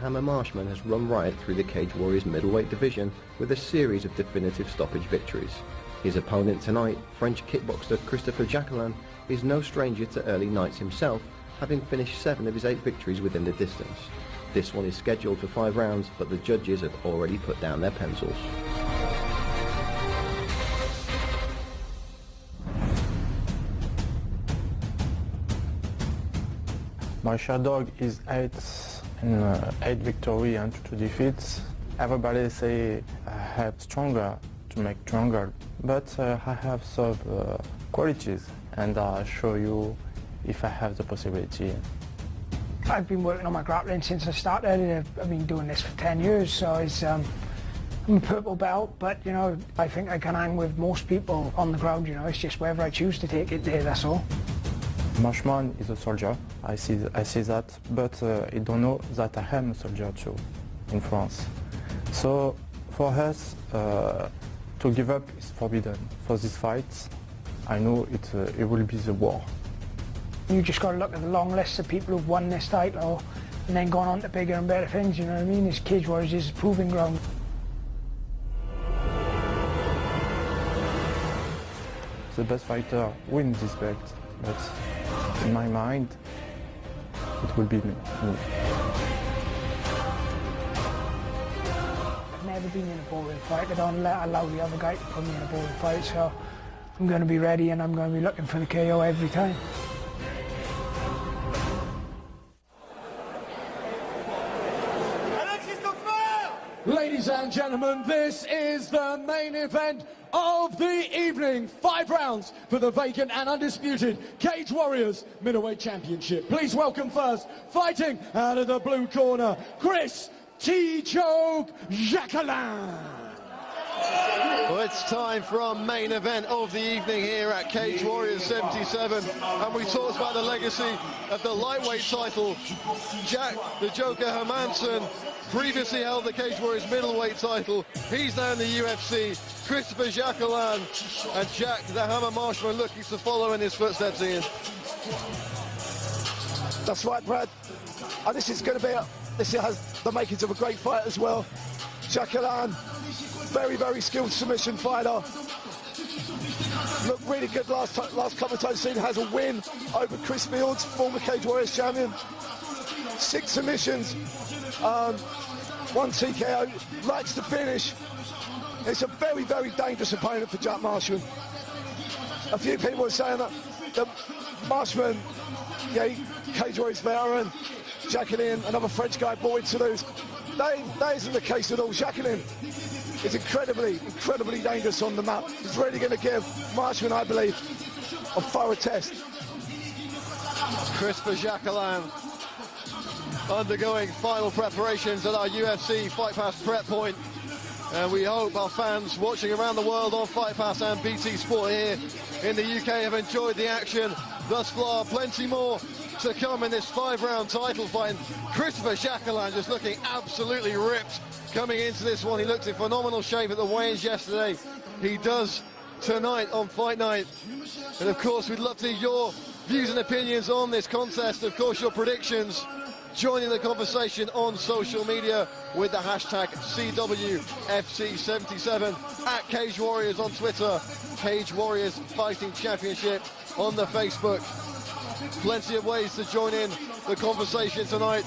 Hammer Marshman has run riot through the Cage Warriors middleweight division with a series of definitive stoppage victories. His opponent tonight, French kickboxer Cristopher Jacquelin, is no stranger to early nights himself, having finished 7 of his 8 victories within the distance. This one is scheduled for 5 rounds, but the judges have already put down their pencils. My sherdog is 8 victory and 2 defeats. Everybody say I have stronger to make stronger, but I have some qualities, and I'll show you if I have the possibility. I've been working on my grappling since I started. I've been doing this for 10 years, so I'm a purple belt, but you know, I think I can hang with most people on the ground. You know, it's just wherever I choose to take it there, that's all. Marshman is a soldier, I see that, but he don't know that I am a soldier too in France. So for us, to give up is forbidden. For this fight, I know it will be the war. You just got to look at the long list of people who've won this title and then gone on to bigger and better things, you know what I mean? This Cage Warriors is a proving ground. The best fighter wins this belt, but in my mind, it will be me. I've never been in a boring fight. I don't allow the other guy to put me in a boring fight, so I'm going to be ready and I'm going to be looking for the KO every time. Ladies and gentlemen, this is the main event of the evening. 5 rounds for the vacant and undisputed Cage Warriors Middleweight Championship. Please welcome first, fighting out of the blue corner, Chris T-Choke Jacquelin. Well, it's time for our main event of the evening here at Cage Warriors 77, and we talked about the legacy of the lightweight title. Jack the Joker Hermansson previously held the Cage Warriors middleweight title. He's now in the UFC. Cristopher Jacquelin and Jack the Hammer Marshman looking to follow in his footsteps, Ian. That's right, Brad. And this is going to be this has the makings of a great fight as well. Jacquelin, very, very skilled submission fighter. Looked really good last couple of times. Seen has a win over Chris Fields, former Cage Warriors champion. 6 submissions, 1 TKO. Likes to finish. It's a very, very dangerous opponent for Jack Marshman. A few people are saying that Marshman, Cage Warriors veteran, Jacquelin, another French guy, born in Toulouse. That isn't the case at all. Jacquelin is incredibly dangerous on the map. He's really going to give Marshman, I believe, a thorough test. Cristopher Jacquelin undergoing final preparations at our UFC Fight Pass prep point. And we hope our fans watching around the world on Fight Pass and BT Sport here in the UK have enjoyed the action thus far. Plenty more to come in this 5-round title fight. Cristopher Jacquelin just looking absolutely ripped coming into this one. He looked in phenomenal shape at the weigh-ins yesterday. He does tonight on Fight Night. And of course, we'd love to hear your views and opinions on this contest. Of course, your predictions. Joining the conversation on social media with the hashtag CWFC77, at Cage Warriors on Twitter, Cage Warriors Fighting Championship on the Facebook. Plenty of ways to join in the conversation tonight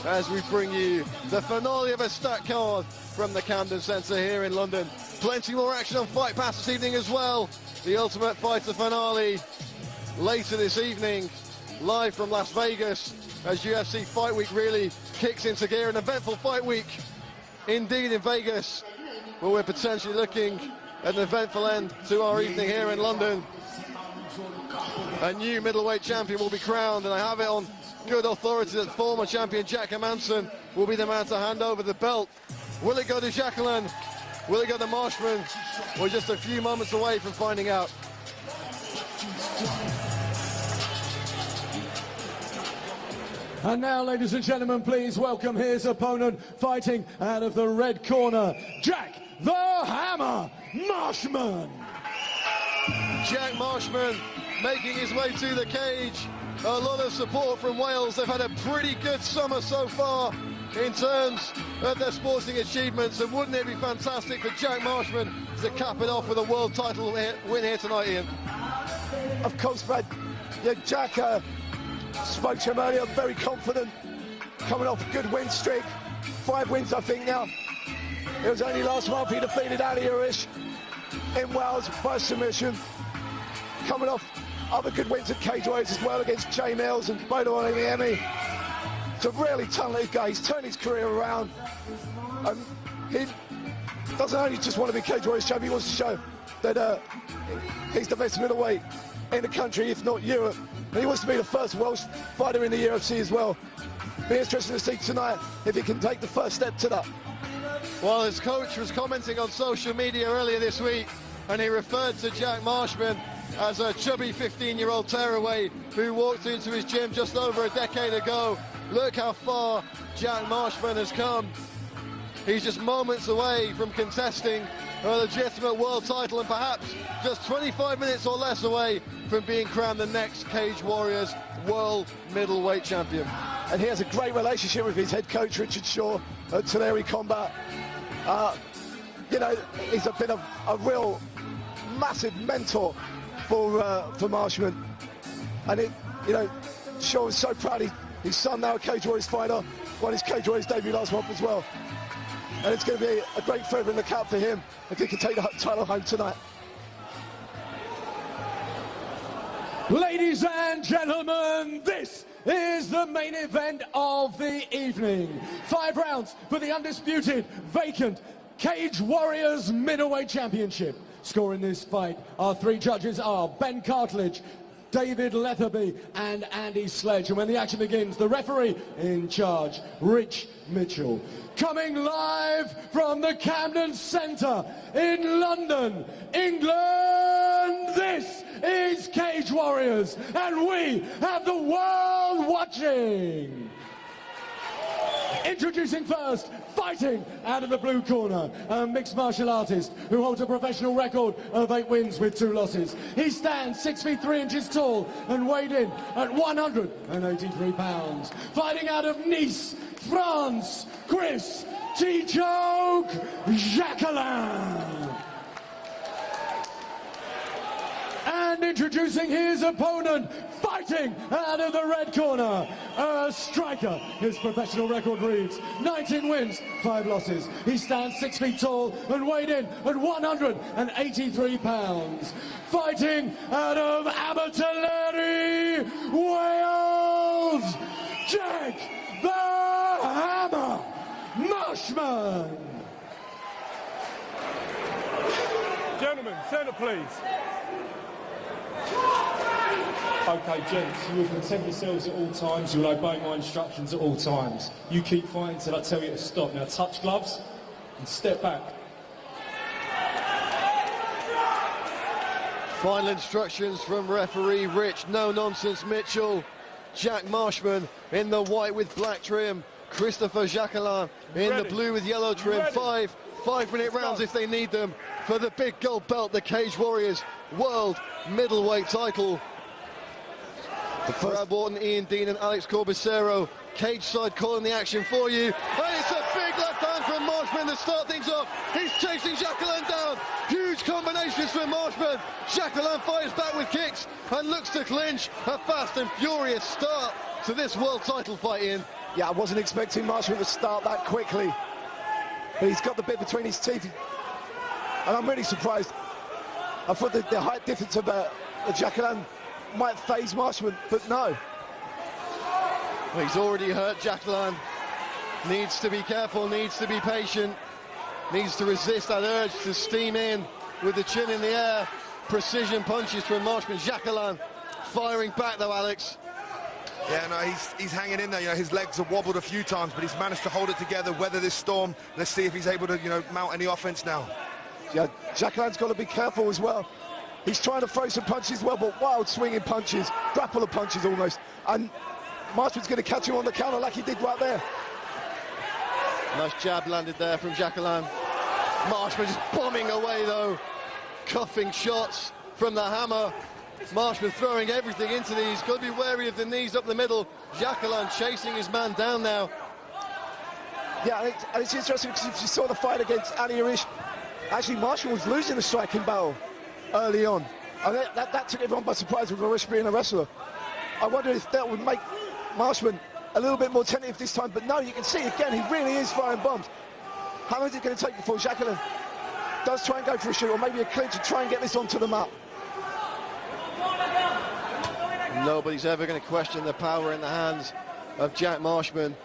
as we bring you the finale of a stacked card from the Camden Centre here in London. Plenty more action on Fight Pass this evening as well. The Ultimate Fighter finale later this evening, live from Las Vegas, as UFC Fight Week really kicks into gear. An eventful fight week indeed in Vegas, where we're potentially looking at an eventful end to our evening here in London. A new middleweight champion will be crowned, and I have it on good authority that former champion Jack Hermansson will be the man to hand over the belt. Will it go to Jacquelin? Will it go to Marshman? We're just a few moments away from finding out. And now, ladies and gentlemen, please welcome his opponent, fighting out of the red corner, Jack the Hammer Marshman. Jack Marshman making his way to the cage. A lot of support from Wales. They've had a pretty good summer so far in terms of their sporting achievements, and wouldn't it be fantastic for Jack Marshman to cap it off with a world title win here tonight, Ian? Of course, Brad. Yeah, Jack spoke to him earlier, very confident, coming off a good win streak. 5 wins, I think, now. It was only last month he defeated Ali Irish in Wales by submission. Coming off other good wins at Cage Warriors as well against Jay Mills and Bodo Oyemi. It's a really talented guy. He's turned his career around. He doesn't only just want to be Cage Warriors champion, he wants to show that he's the best middleweight in the country, if not Europe. And he wants to be the first Welsh fighter in the UFC as well. Be interesting to see tonight if he can take the first step to that. Well, his coach was commenting on social media earlier this week, and he referred to Jack Marshman as a chubby 15-year-old tearaway who walked into his gym just over a decade ago. Look how far Jack Marshman has come. He's just moments away from contesting a legitimate world title, and perhaps just 25 minutes or less away from being crowned the next Cage Warriors world middleweight champion. And he has a great relationship with his head coach, Richard Shaw, at Tulare Combat. You know, he's been a real massive mentor for Marshman. And Shaw is so proud. His son now a Cage Warriors fighter, won his Cage Warriors debut last month as well. And it's going to be a great feather in the cap for him if he can take the title home tonight. Ladies and gentlemen, this is the main event of the evening. 5 rounds for the undisputed, vacant Cage Warriors middleweight championship. Scoring this fight, our 3 judges are Ben Cartledge, David Letherby and Andy Sledge. And when the action begins, the referee in charge, Rich Mitchell. Coming live from the Camden Centre in London, England, this is Cage Warriors, and we have the world watching. Introducing first, fighting out of the blue corner, a mixed martial artist who holds a professional record of 8 wins with 2 losses. He stands 6 feet 3 inches tall and weighed in at 183 pounds. Fighting out of Nice, France, Chris T-Choke Jacquelin. And introducing his opponent, fighting out of the red corner, a striker. His professional record reads 19 wins, 5 losses. He stands 6 feet tall and weighed in at 183 pounds. Fighting out of Abertillery, Wales, Jack the Hammer Marshman. Gentlemen, centre please. Okay, gents, you will content yourselves at all times. You'll obey my instructions at all times. You keep fighting till I tell you to stop. Now touch gloves and step back. Final instructions from referee Rich No-Nonsense Mitchell. Jack Marshman in the white with black trim. Cristopher Jacquelin in the blue with yellow trim. 5-minute rounds if they need them for the big gold belt, the Cage Warriors World Middleweight title. Brad Wharton, Ian Dean and Alex Corbicero cage side calling the action for you. And it's a big left hand from Marshman to start things off. He's chasing Jacquelin down. Huge combinations from Marshman. Jacquelin fires back with kicks and looks to clinch. A fast and furious start to this world title fight, Ian. Yeah, I wasn't expecting Marshman to start that quickly. But he's got the bit between his teeth. And I'm really surprised. I thought the height difference of Jacquelin might phase Marshman, but no. Well, he's already hurt Jacquelin. Needs to be careful, needs to be patient. Needs to resist that urge to steam in with the chin in the air. Precision punches from Marshman. Jacquelin firing back though, Alex. Yeah, no, he's hanging in there. You know, his legs have wobbled a few times, but he's managed to hold it together, weather this storm. Let's see if he's able to, mount any offense now. Yeah, Jacquelin's got to be careful as well. He's trying to throw some punches as well, but wild swinging punches, grappler punches almost. And Marshman's going to catch him on the counter like he did right there. Nice jab landed there from Jacquelin. Marshman just bombing away though. Cuffing shots from the hammer. Marshman throwing everything into these. Got to be wary of the knees up the middle. Jacquelin chasing his man down now. Yeah, and it's interesting because if you saw the fight against Ali Arish, actually Marshman was losing the striking battle early on. And that took everyone by surprise with Arish being a wrestler. I wonder if that would make Marshman a little bit more tentative this time, but no, you can see again, he really is firing bombs. How long is it going to take before Jacquelin does try and go for a shoot, or maybe a clinch to try and get this onto the mat? Nobody's ever going to question the power in the hands of Jack Marshman.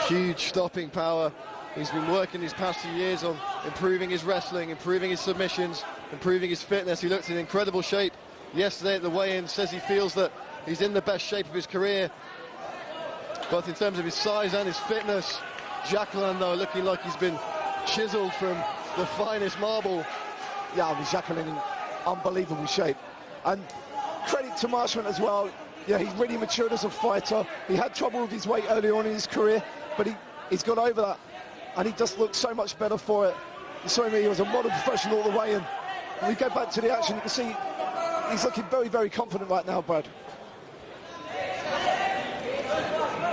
Huge stopping power. He's been working these past 2 years on improving his wrestling, improving his submissions, improving his fitness. He looked in incredible shape yesterday at the weigh-in. Says he feels that he's in the best shape of his career, both in terms of his size and his fitness. Jacquelin, though, looking like he's been chiseled from the finest marble. Yeah, I mean, Jacquelin in unbelievable shape. And credit to Marshman as well. Yeah, he's really matured as a fighter. He had trouble with his weight early on in his career, but he's got over that. And he just looks so much better for it. You saw him, he was a modern professional all the way in. When we go back to the action, you can see he's looking very, very confident right now, Brad.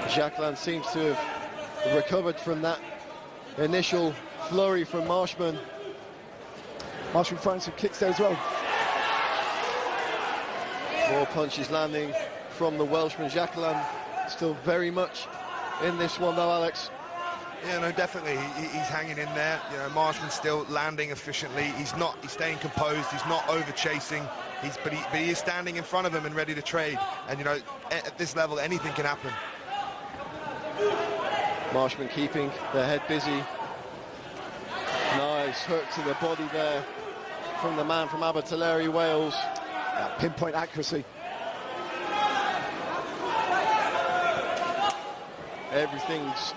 Jacquelin seems to have recovered from that initial flurry from Marshman. Marshman throwing some kicks there as well. More punches landing from the Welshman. Jacquelin still very much in this one though, Alex. Yeah, no, definitely. He's hanging in there. You know, Marshman's still landing efficiently. He's staying composed. He's not over chasing. But he is standing in front of him and ready to trade. And you know, at this level, anything can happen. Marshman keeping their head busy. Nice hook to the body there from the man from Abertillery, Wales. That pinpoint accuracy. Everything's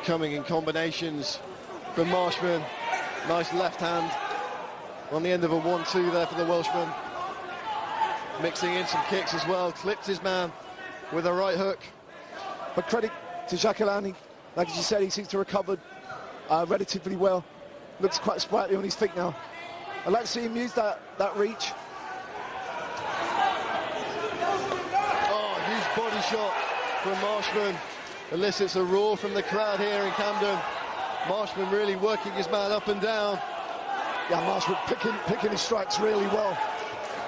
coming in combinations from Marshman. Nice left hand on the end of a 1-2 there for the Welshman. Mixing in some kicks as well. Clipped his man with a right hook. But credit to Jacquelin. Like as you said, he seems to have recovered relatively well. Looks quite sprightly on his feet now. I'd like to see him use that reach. Oh, huge body shot from Marshman. Elicits a roar from the crowd here in Camden. Marshman really working his man up and down. Yeah, Marshman picking his strikes really well.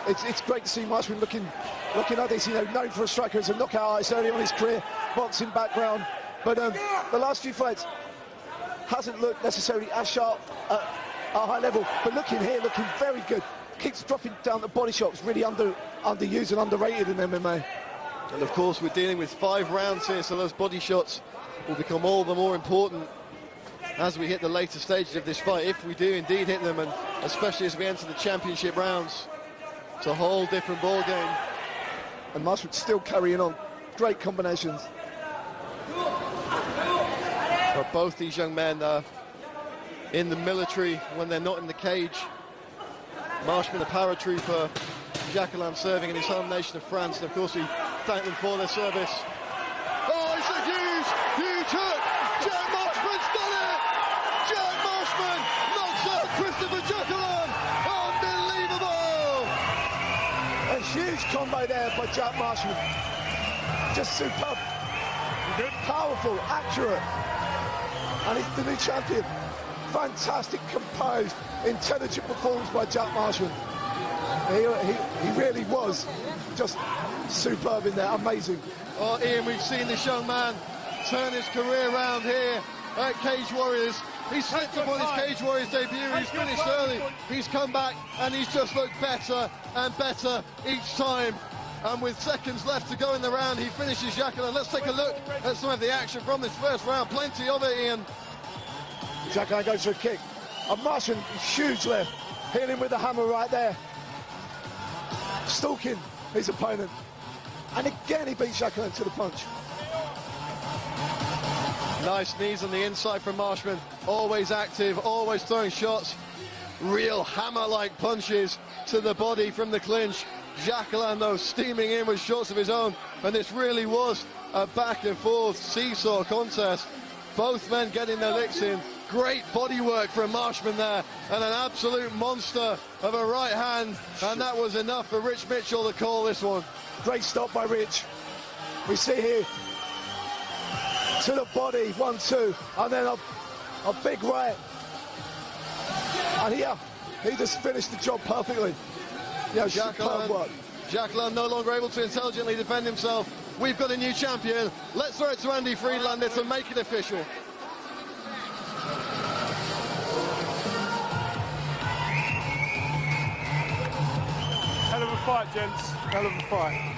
It's great to see Marshman looking at this, you know, known for a striker as a knockout artist early on in his career, boxing background. But the last few fights hasn't looked necessarily as sharp at a high level. But looking here, looking very good. Keeps dropping down the body shots, really underused and underrated in MMA. And of course we're dealing with 5 rounds here, so those body shots will become all the more important as we hit the later stages of this fight, if we do indeed hit them, and especially as we enter the championship rounds. It's a whole different ball game. And Marshman still carrying on. Great combinations. But both these young men are in the military when they're not in the cage. Marshman a paratrooper, Jacquelin serving in his home nation of France, and of course we thank them for their service. Oh, it's a huge hook! Jack Marshman's done it! Jack Marshman knocks out Cristopher Jacquelin! Unbelievable! A huge combo there by Jack Marshman. Just superb. Powerful, accurate. And he's the new champion. Fantastic, composed, intelligent performance by Jack Marshman. He really was just superb in there, amazing. Oh, Ian, we've seen this young man turn his career around here at Cage Warriors. He slipped upon his Cage Warriors debut, he's finished early, he's come back and he's just looked better and better each time. And with seconds left to go in the round, he finishes Jacquelin. Let's take a look at some of the action from this first round. Plenty of it, Ian. Jacquelin goes for a kick. And Marshman, huge left. Hitting him with the hammer right there. Stalking his opponent. And again he beats Jacquelin to the punch. Nice knees on the inside from Marshman. Always active, always throwing shots. Real hammer-like punches to the body from the clinch. Jacquelin, though, steaming in with shots of his own. And this really was a back-and-forth seesaw contest. Both men getting their licks in. Great body work from Marshman there, and an absolute monster of a right hand, and that was enough for Rich Mitchell to call this one. Great stop by Rich. We see here to the body, 1-2, and then a big right. And here, he just finished the job perfectly. Yeah, superb work. Jacquelin no longer able to intelligently defend himself. We've got a new champion. Let's throw it to Andy Friedlander to make it official. Hell of a fight, gents. Hell of a fight.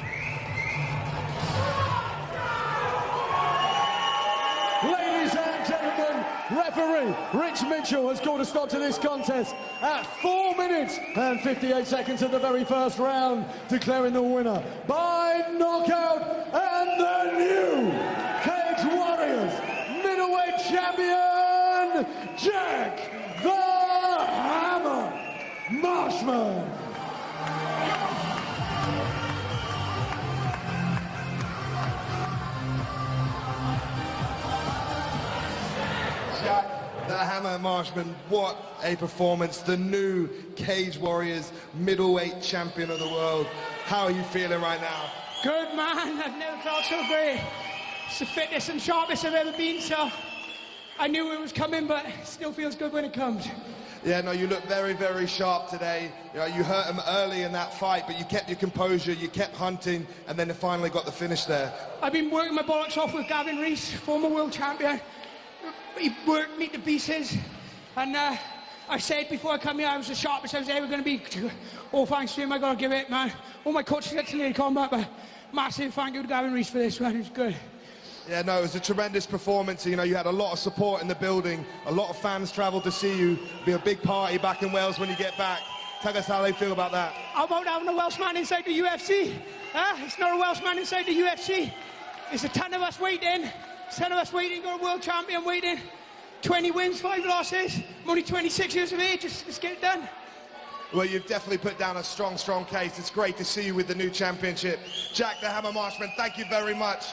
Ladies and gentlemen, referee Rich Mitchell has called a stop to this contest at 4 minutes and 58 seconds of the very first round, declaring the winner by knockout and the new Cage Warriors middleweight champion, Jack the Hammer Marshman. Jack the Hammer Marshman, what a performance. The new Cage Warriors middleweight champion of the world. How are you feeling right now? Good, man. I've never felt so great. It's the fittest and sharpest I've ever been, so I knew it was coming, but it still feels good when it comes. Yeah, no, you look very, very sharp today. You know, you hurt him early in that fight, but you kept your composure, you kept hunting, and then you finally got the finish there. I've been working my bollocks off with Gavin Rees, former world champion. He worked me to pieces, and I said before I come here I was the sharpest I was ever going to be. All thanks to him, I got to give it, man. All my coaches get to near combat, but massive thank you to Gavin Rees for this, man. It was good. Yeah, no, it was a tremendous performance. You know, you had a lot of support in the building. A lot of fans travelled to see you. It'll be a big party back in Wales when you get back. Tell us how they feel about that. How about having a Welshman inside the UFC? It's not a Welshman inside the UFC. There's a ton of us waiting. 10 of us waiting, got a world champion waiting. 20 wins, 5 losses. I'm only 26 years of age, let's get it done. Well, you've definitely put down a strong, strong case. It's great to see you with the new championship. Jack the Hammer Marshman, thank you very much.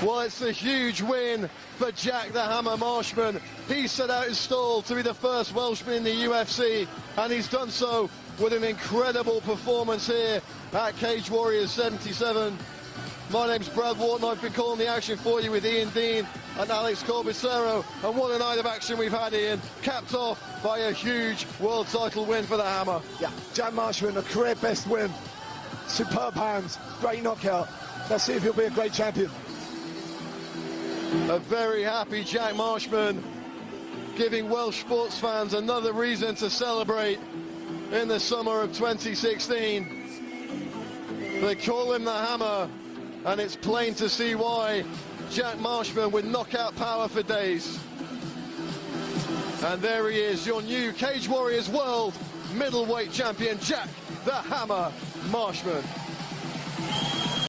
Well, it's a huge win for Jack the Hammer Marshman. He set out his stall to be the first Welshman in the UFC, and he's done so with an incredible performance here at Cage Warriors 77. My name's Brad Wharton. I've been calling the action for you with Ian Dean and Alex Corbicero. And what a night of action we've had, Ian, capped off by a huge world title win for the Hammer. Yeah, Jack Marshman, a career best win. Superb hands, great knockout. Let's see if he'll be a great champion. A very happy Jack Marshman, giving Welsh sports fans another reason to celebrate in the summer of 2016. They call him the Hammer, and it's plain to see why. Jack Marshman with knockout power for days. And there he is, your new Cage Warriors World Middleweight Champion, Jack the Hammer Marshman.